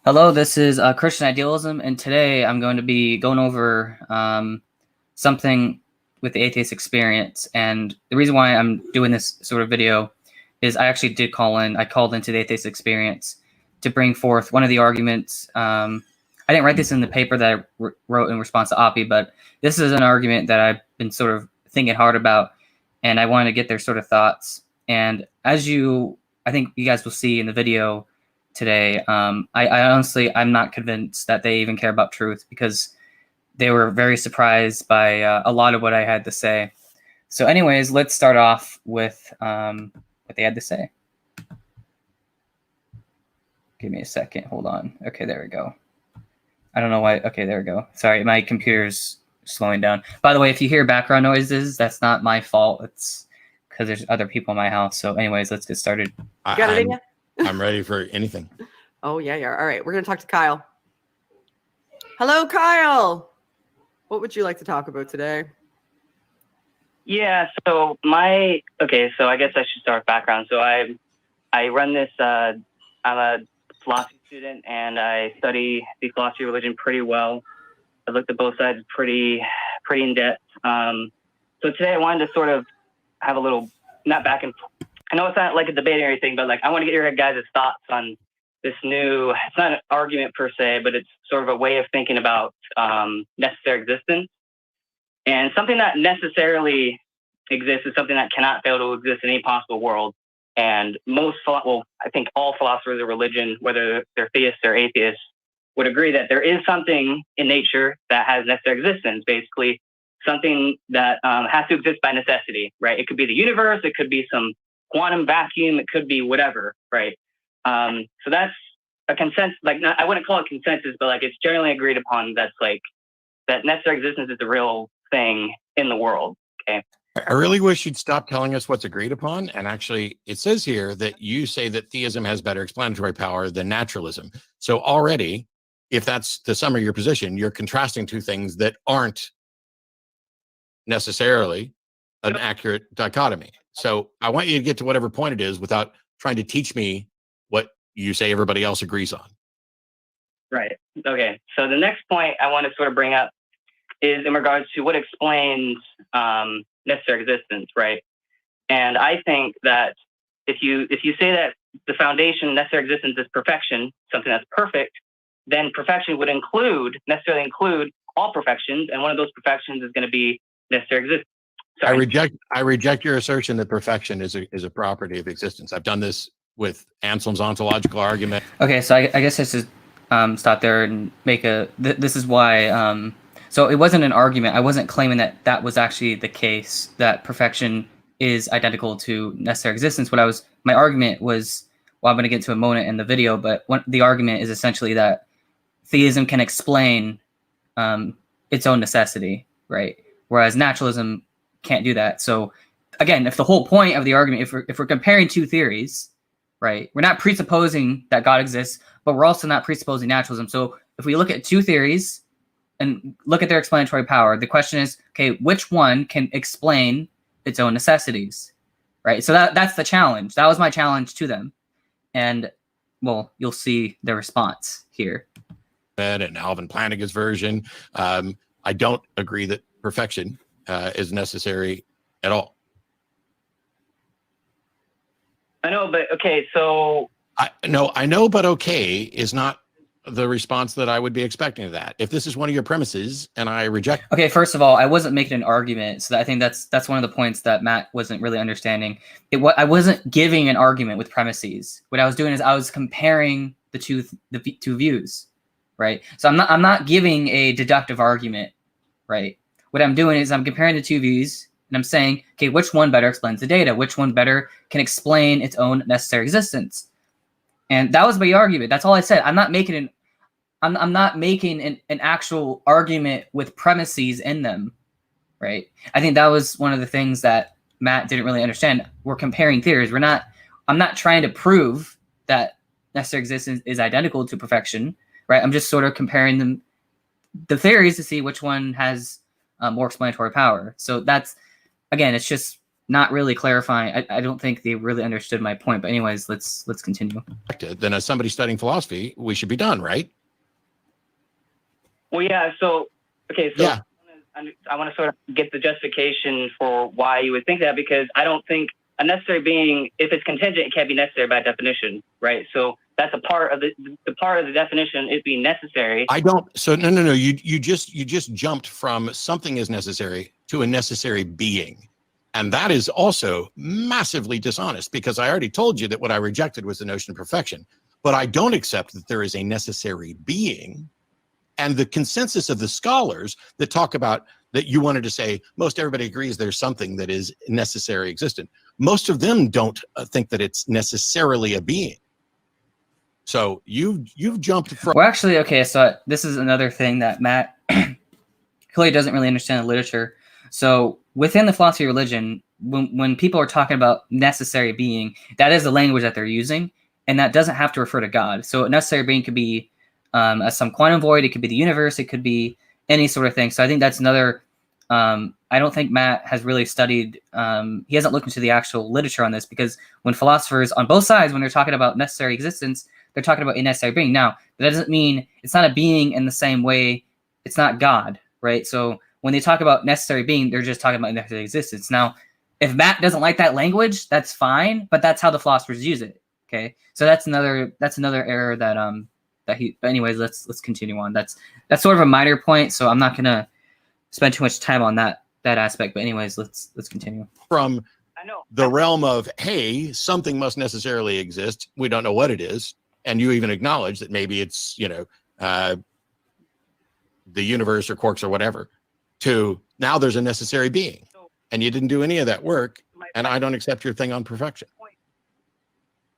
Hello, this is Christian Idealism, and today I'm going to be going over something with the atheist experience. And the reason why I'm doing this sort of video is I actually did call in. I called into the atheist experience to bring forth one of the arguments. I didn't write this in the paper that I wrote in response to Oppie, but this is an argument that I've been sort of thinking hard about, and I wanted to get their sort of thoughts. And I think you guys will see in the video today, I honestly, I'm not convinced that they even care about truth, because they were very surprised by a lot of what I had to say. So anyways, let's start off with what they had to say. Give me a second. Hold on. Okay, there we go. I don't know why. Okay, there we go. Sorry, my computer's slowing down. By the way, if you hear background noises, that's not my fault. It's because there's other people in my house. So anyways, let's get started. You got it in you? I'm ready for anything. Oh, yeah, yeah. All right, we're going to talk to Kyle. Hello, Kyle. What would you like to talk about today? Yeah, so I guess I should start with background. So I run this, I'm a philosophy student, and I study the philosophy of religion pretty well. I looked at both sides pretty in depth. So today I wanted to sort of have a little, not back and forth. I know it's not like a debate or anything, but like I want to get your guys' thoughts on this new, it's not an argument per se, but it's sort of a way of thinking about necessary existence. And something that necessarily exists is something that cannot fail to exist in any possible world. And I think all philosophers of religion, whether they're theists or atheists, would agree that there is something in nature that has necessary existence, basically something that has to exist by necessity, right? It could be the universe, it could be some quantum vacuum, it could be whatever, right? So that's a consensus, I wouldn't call it consensus, but like it's generally agreed upon that's like that necessary existence is the real thing in the world. Okay. I really wish you'd stop telling us what's agreed upon. And actually, it says here that you say that theism has better explanatory power than naturalism. So already, if that's the sum of your position, you're contrasting two things that aren't necessarily an accurate dichotomy. So I want you to get to whatever point it is without trying to teach me what you say everybody else agrees on. Right. Okay. So the next point I want to sort of bring up is in regards to what explains necessary existence, right? And I think that if you say that the foundation necessary existence is perfection, something that's perfect, then perfection would necessarily include all perfections, and one of those perfections is going to be necessary existence. Sorry. I reject your assertion that perfection is a property of existence. I've done this with Anselm's ontological argument. Okay, so I guess I should stop there and make this is why. So it wasn't an argument. I wasn't claiming that was actually the case, that perfection is identical to necessary existence. My argument was, well, I'm going to get to a moment in the video, but the argument is essentially that theism can explain its own necessity, right? Whereas naturalism can't do that. So again, if the whole point of the argument, if we're comparing two theories, right, we're not presupposing that God exists, but we're also not presupposing naturalism. So if we look at two theories and look at their explanatory power, the question is, okay, which one can explain its own necessities, right? So that's the challenge. That was my challenge to them. And well, you'll see their response here. And Alvin Plantinga's version, I don't agree that perfection is necessary at all. I know, but okay, so I know, but okay is not the response that I would be expecting of that. If this is one of your premises and I reject. Okay, first of all, I wasn't making an argument, so I think that's one of the points that Matt wasn't really understanding. I wasn't giving an argument with premises. What I was doing is I was comparing the two views, right? So I'm not giving a deductive argument, right? What I'm doing is I'm comparing the two views, and I'm saying, okay, which one better explains the data? Which one better can explain its own necessary existence? And that was my argument. That's all I said. I'm not making an actual argument with premises in them, right? I think that was one of the things that Matt didn't really understand. We're comparing theories. I'm not trying to prove that necessary existence is identical to perfection, right? I'm just sort of comparing the theories to see which one has more explanatory power. So that's, again, it's just not really clarifying. I don't think they really understood my point. But anyways, let's continue. Then as somebody studying philosophy, we should be done, right? Well, yeah. So, okay. So Yeah. I want to sort of get the justification for why you would think that, because I don't think a necessary being, if it's contingent, it can't be necessary by definition, right? So that's a part of the part of the definition is being necessary. I don't. So no. You just jumped from something is necessary to a necessary being. And that is also massively dishonest, because I already told you that what I rejected was the notion of perfection, but I don't accept that there is a necessary being. And the consensus of the scholars that talk about that, you wanted to say most everybody agrees there's something that is necessary existent. Most of them don't think that it's necessarily a being. So you've jumped from. Well, actually, okay. So this is another thing that Matt clearly doesn't really understand the literature. So within the philosophy of religion, when people are talking about necessary being, that is the language that they're using, and that doesn't have to refer to God. So a necessary being could be some quantum void, it could be the universe, it could be any sort of thing. So I think that's another, I don't think Matt has really studied, he hasn't looked into the actual literature on this, because when philosophers on both sides, when they're talking about necessary existence, they're talking about a necessary being. Now, that doesn't mean it's not a being in the same way, it's not God, right? So when they talk about necessary being, they're just talking about necessary existence. Now, if Matt doesn't like that language, that's fine, but that's how the philosophers use it, okay? So that's another error that, but anyways, let's continue on. That's sort of a minor point, so I'm not gonna spend too much time on that aspect. But anyways, let's continue. From I know the realm of, hey, something must necessarily exist. We don't know what it is, and you even acknowledge that maybe it's the universe or quarks or whatever. To now, there's a necessary being, and you didn't do any of that work, and I don't accept your thing on perfection.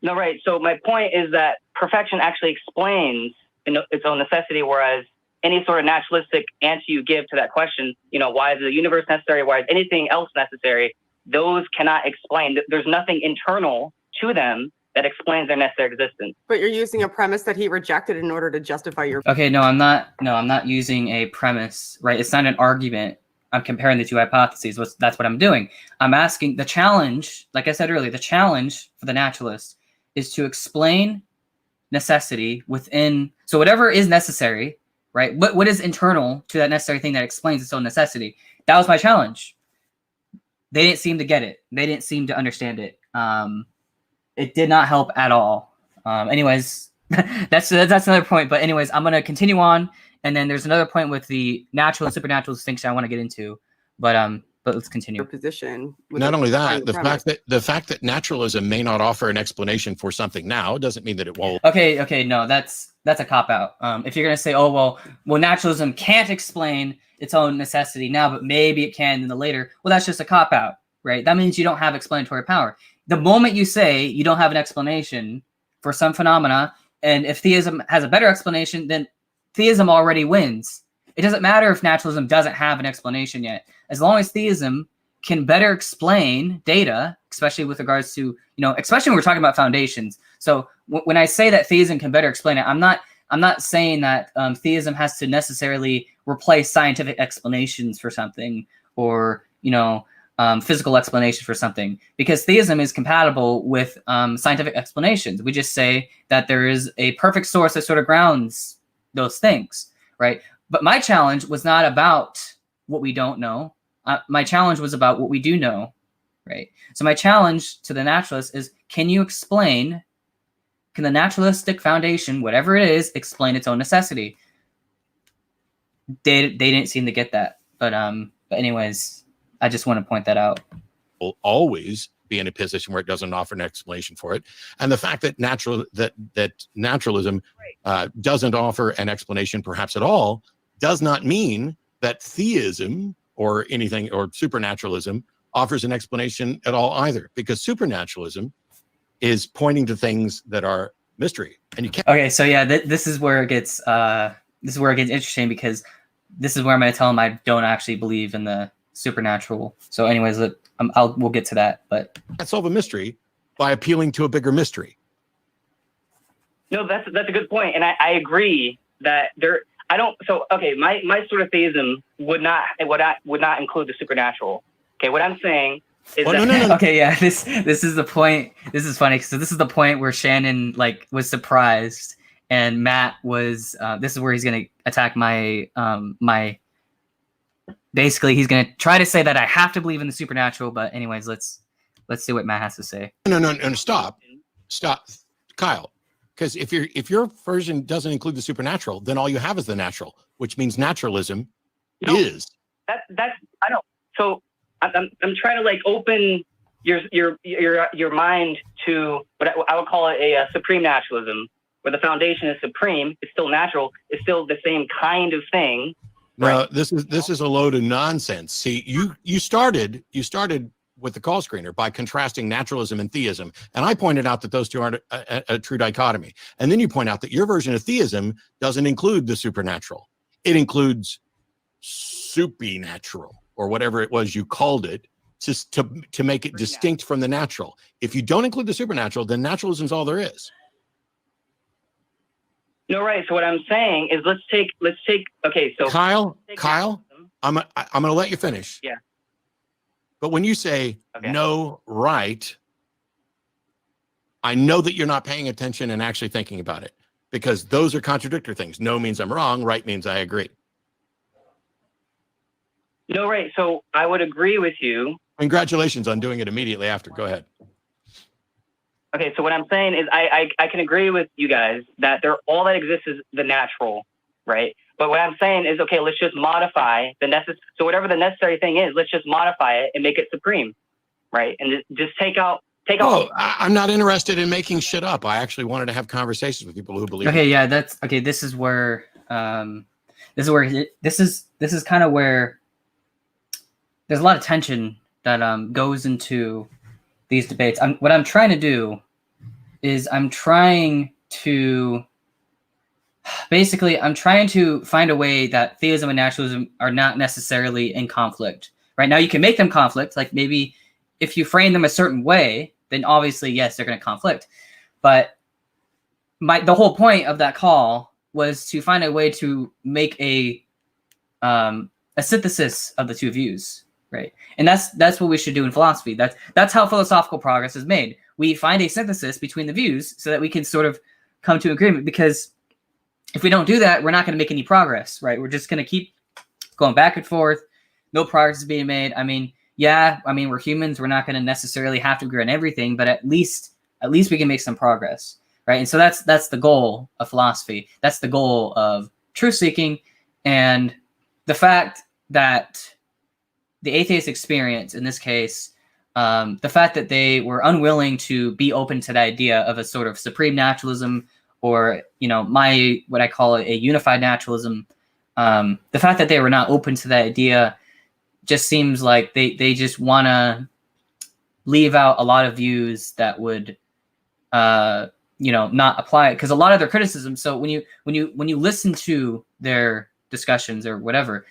No, right. So my point is that perfection actually explains its own necessity, whereas any sort of naturalistic answer you give to that question, why is the universe necessary? Why is anything else necessary? Those cannot explain. There's nothing internal to them that explains their necessary existence. But you're using a premise that he rejected in order to justify your. Okay, no, I'm not using a premise, right? It's not an argument. I'm comparing the two hypotheses. That's what I'm doing. I'm asking the challenge, like I said earlier, the challenge for the naturalist is to explain necessity within, so whatever is necessary, right? What is internal to that necessary thing that explains its own necessity? That was my challenge. They didn't seem to get it. They didn't seem to understand it. It did not help at all. Anyways, that's another point. But anyways, I'm gonna continue on, and then there's another point with the natural and supernatural distinction I want to get into. But let's continue. Your position. Not only that, the fact that naturalism may not offer an explanation for something now doesn't mean that it won't. Okay, no, that's a cop out. If you're gonna say, oh well, naturalism can't explain its own necessity now, but maybe it can in the later. Well, that's just a cop out, right? That means you don't have explanatory power. The moment you say you don't have an explanation for some phenomena, and if theism has a better explanation, then theism already wins. It doesn't matter if naturalism doesn't have an explanation yet. As long as theism can better explain data, especially with regards to, especially when we're talking about foundations. So when I say that theism can better explain it, I'm not saying that theism has to necessarily replace scientific explanations for something, or physical explanation for something, because theism is compatible with scientific explanations. We just say that there is a perfect source that sort of grounds those things, right? But my challenge was not about what we don't know. My challenge was about what we do know, right? So my challenge to the naturalist is, can the naturalistic foundation, whatever it is, explain its own necessity? They didn't seem to get that. But anyways, I just want to point that out. Will always be in a position where it doesn't offer an explanation for it. And the fact that naturalism doesn't offer an explanation perhaps at all does not mean that theism or anything, or supernaturalism, offers an explanation at all either, because supernaturalism is pointing to things that are mystery, and you can't. Okay, so yeah, this is where it gets interesting, because this is where I'm going to tell them I don't actually believe in the supernatural. So anyways, we'll get to that. But can't solve a mystery by appealing to a bigger mystery. No, that's a good point, and I agree that there. I don't. So okay, my sort of theism would not include the supernatural. Okay, what I'm saying Is Well, that, no. Okay, yeah, this is the point. This is funny. So this is the point where Shannon like was surprised, and Matt was. This is where he's gonna attack my my. Basically, he's gonna try to say that I have to believe in the supernatural. But anyways, let's see what Matt has to say. No, stop, Kyle. Because if your version doesn't include the supernatural, then all you have is the natural, which means naturalism is. That's I don't. So I'm trying to like open your mind to what I would call it a supreme naturalism, where the foundation is supreme. It's still natural. It's still the same kind of thing. No, Right. this is a load of nonsense. See, you started with the call screener by contrasting naturalism and theism, and I pointed out that those two aren't a true dichotomy. And then you point out that your version of theism doesn't include the supernatural; it includes supernatural, or whatever it was you called it, just to make it distinct from the natural. If you don't include the supernatural, then naturalism is all there is. No, right. So what I'm saying is let's take. Okay, so Kyle, naturalism. I'm going to let you finish. Yeah. But when you say Okay. no, right, I know that you're not paying attention and actually thinking about it, because those are contradictory things. No means I'm wrong. Right means I agree. No, right. So I would agree with you. Congratulations on doing it immediately after. Go ahead. Okay, so what I'm saying is I can agree with you guys that all that exists is the natural, right? But what I'm saying is, okay, let's just modify so whatever the necessary thing is, let's just modify it and make it supreme, right? And just take out. Oh, I'm not interested in making shit up. I actually wanted to have conversations with people who believe. Okay, yeah, that's okay. This is kind of where there's a lot of tension that goes into these debates. What I'm trying to do is I'm trying to find a way that theism and naturalism are not necessarily in conflict. Right now, you can make them conflict. Like maybe if you frame them a certain way, then obviously, yes, they're going to conflict. But the whole point of that call was to find a way to make a synthesis of the two views. Right. And that's what we should do in philosophy. That's how philosophical progress is made. We find a synthesis between the views so that we can sort of come to agreement, because if we don't do that, we're not going to make any progress, right? We're just going to keep going back and forth. No progress is being made. I mean, we're humans. We're not going to necessarily have to agree on everything, but at least we can make some progress, right? And so that's the goal of philosophy. That's the goal of truth seeking. And the fact that the atheist experience, in this case, the fact that they were unwilling to be open to the idea of a sort of supreme naturalism, or what I call a unified naturalism, the fact that they were not open to the idea just seems like they just want to leave out a lot of views that would not apply, because a lot of their criticism. So when you listen to their discussions or whatever,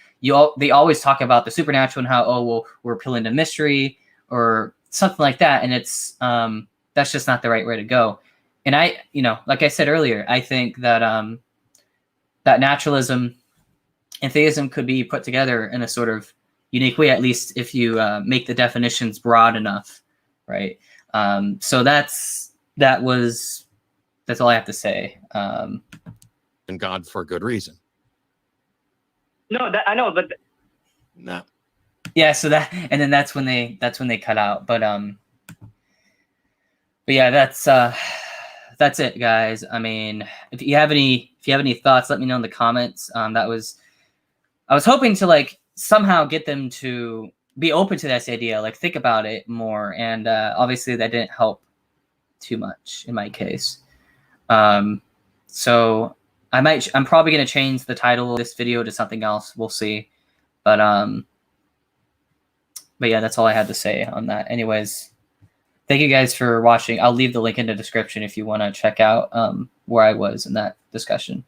they always talk about the supernatural and how, we're appealing to mystery or something like that, and it's that's just not the right way to go. And I, like I said earlier, I think that that naturalism and theism could be put together in a sort of unique way, at least if you make the definitions broad enough, right? So that's all I have to say. And God for good reason. No, I know, but No. Yeah, so that's when they cut out. But yeah, that's it, guys. I mean, if you have any thoughts, let me know in the comments. I was hoping to like somehow get them to be open to this idea, like think about it more, and obviously that didn't help too much in my case. So I'm probably gonna change the title of this video to something else. We'll see. But yeah, that's all I had to say on that. Anyways, thank you guys for watching. I'll leave the link in the description if you want to check out where I was in that discussion.